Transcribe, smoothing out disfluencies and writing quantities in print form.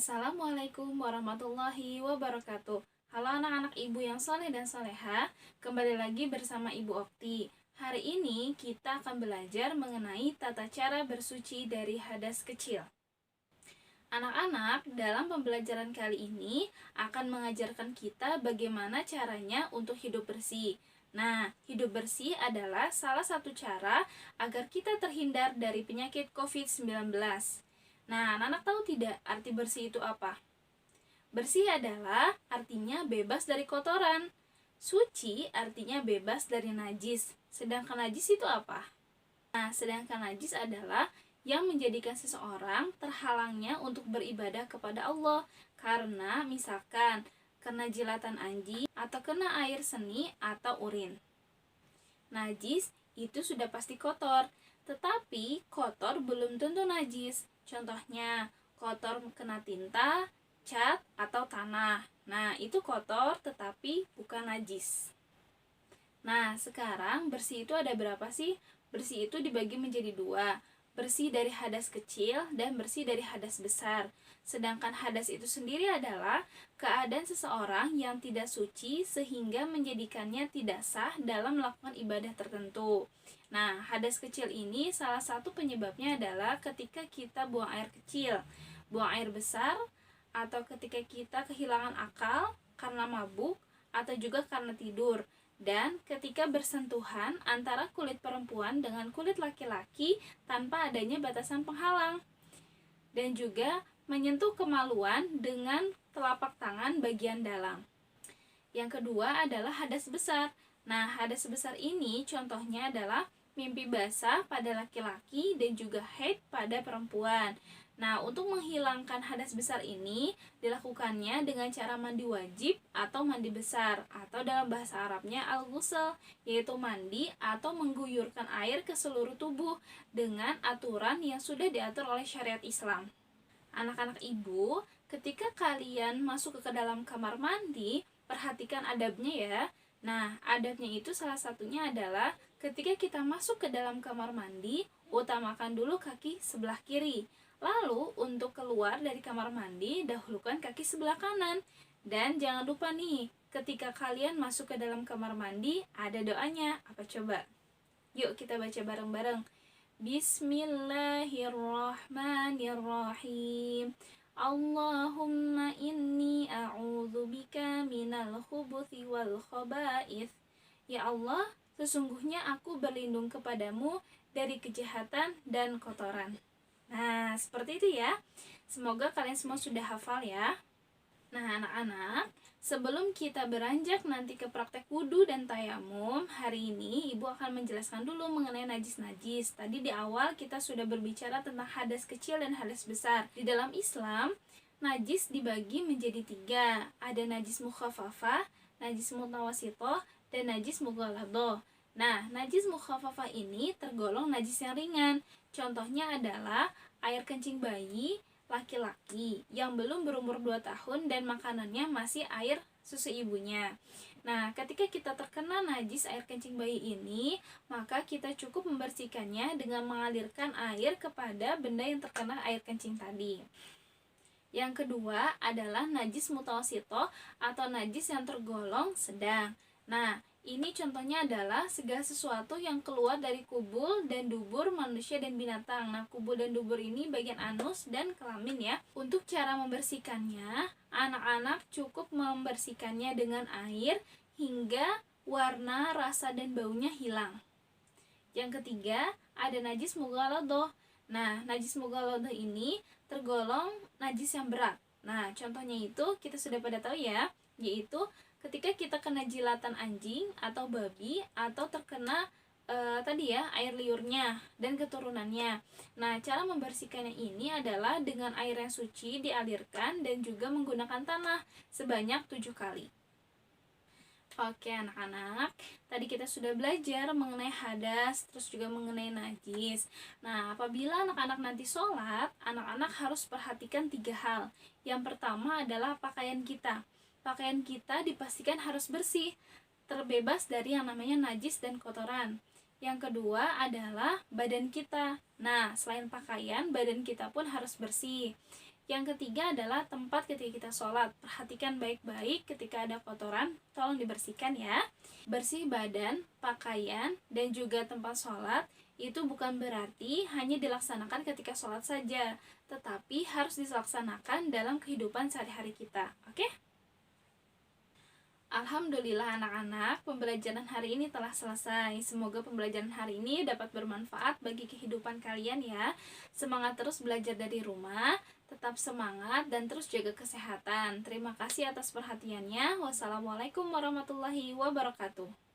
Assalamualaikum warahmatullahi wabarakatuh. Halo anak-anak ibu yang soleh dan soleha, kembali lagi bersama Ibu Okti. Hari ini kita akan belajar mengenai tata cara bersuci dari hadas kecil. Anak-anak, dalam pembelajaran kali ini akan mengajarkan kita bagaimana caranya untuk hidup bersih. Nah, hidup bersih adalah salah satu cara agar kita terhindar dari penyakit COVID-19. Nah, anak-anak tahu tidak arti bersih itu apa? Bersih adalah artinya bebas dari kotoran. Suci artinya bebas dari najis. Sedangkan najis itu apa? Nah, sedangkan najis adalah yang menjadikan seseorang terhalangnya untuk beribadah kepada Allah karena misalkan kena jilatan anjing atau kena air seni atau urin. Najis itu sudah pasti kotor, tetapi kotor belum tentu najis. Contohnya, kotor kena tinta, cat, atau tanah. Nah, itu kotor tetapi bukan najis. Nah, sekarang bersih itu ada berapa sih? Bersih itu dibagi menjadi dua, bersih dari hadas kecil dan bersih dari hadas besar. Sedangkan hadas itu sendiri adalah keadaan seseorang yang tidak suci sehingga menjadikannya tidak sah dalam melakukan ibadah tertentu. Nah, hadas kecil ini salah satu penyebabnya adalah ketika kita buang air kecil, buang air besar, atau ketika kita kehilangan akal karena mabuk atau juga karena tidur. Dan ketika bersentuhan antara kulit perempuan dengan kulit laki-laki tanpa adanya batasan penghalang. Dan juga menyentuh kemaluan dengan telapak tangan bagian dalam. Yang kedua adalah hadas besar. Nah, hadas besar ini contohnya adalah mimpi basah pada laki-laki dan juga haid pada perempuan. Nah, untuk menghilangkan hadas besar ini dilakukannya dengan cara mandi wajib atau mandi besar, atau dalam bahasa Arabnya al-ghusl, yaitu mandi atau mengguyurkan air ke seluruh tubuh dengan aturan yang sudah diatur oleh syariat Islam. Anak-anak ibu, ketika kalian masuk ke dalam kamar mandi, perhatikan adabnya ya. Nah, adabnya itu salah satunya adalah ketika kita masuk ke dalam kamar mandi, utamakan dulu kaki sebelah kiri. Lalu, untuk keluar dari kamar mandi, dahulukan kaki sebelah kanan. Dan jangan lupa nih, ketika kalian masuk ke dalam kamar mandi, ada doanya. Apa coba? Yuk kita baca bareng-bareng. Bismillahirrahmanirrahim. Allahumma inni a'udzubika minal khubuthi wal khaba'ith. Ya Allah, sesungguhnya aku berlindung kepadamu dari kejahatan dan kotoran. Nah, seperti itu ya. Semoga kalian semua sudah hafal ya. Nah, anak-anak, sebelum kita beranjak nanti ke praktek wudhu dan tayamum, hari ini Ibu akan menjelaskan dulu mengenai najis-najis. Tadi di awal kita sudah berbicara tentang hadas kecil dan hadas besar. Di dalam Islam, najis dibagi menjadi tiga. Ada najis mukhafafah, najis mutawasitoh, dan najis mughaladhoh. Nah, najis mukhafafah ini tergolong najis yang ringan. Contohnya adalah air kencing bayi laki-laki yang belum berumur 2 tahun dan makanannya masih air susu ibunya. Nah, ketika kita terkena najis air kencing bayi ini, maka kita cukup membersihkannya dengan mengalirkan air kepada benda yang terkena air kencing tadi. Yang kedua adalah najis mutawasitoh atau najis yang tergolong sedang. Nah, ini contohnya adalah segala sesuatu yang keluar dari kubul dan dubur manusia dan binatang. Nah, kubul dan dubur ini bagian anus dan kelamin ya. Untuk cara membersihkannya, anak-anak cukup membersihkannya dengan air hingga warna, rasa, dan baunya hilang. Yang ketiga, ada najis mughaladhoh. Nah, najis mughaladhoh ini tergolong najis yang berat. Nah, contohnya itu kita sudah pada tahu ya, yaitu ketika kita kena jilatan anjing atau babi atau terkena tadi ya air liurnya dan keturunannya. Nah, cara membersihkannya ini adalah dengan air yang suci dialirkan dan juga menggunakan tanah sebanyak 7 kali. Oke anak-anak, tadi kita sudah belajar mengenai hadas, terus juga mengenai najis. Nah, apabila anak-anak nanti sholat, anak-anak harus perhatikan 3 hal. Yang pertama adalah pakaian kita. Pakaian kita dipastikan harus bersih, terbebas dari yang namanya najis dan kotoran. Yang kedua adalah badan kita. Nah, selain pakaian, badan kita pun harus bersih. Yang ketiga adalah tempat ketika kita sholat. Perhatikan baik-baik ketika ada kotoran, tolong dibersihkan ya. Bersih badan, pakaian, dan juga tempat sholat itu bukan berarti hanya dilaksanakan ketika sholat saja, tetapi harus dilaksanakan dalam kehidupan sehari-hari kita. Oke? Alhamdulillah anak-anak, pembelajaran hari ini telah selesai. Semoga pembelajaran hari ini dapat bermanfaat bagi kehidupan kalian ya. Semangat terus belajar dari rumah, tetap semangat dan terus jaga kesehatan. Terima kasih atas perhatiannya. Wassalamualaikum warahmatullahi wabarakatuh.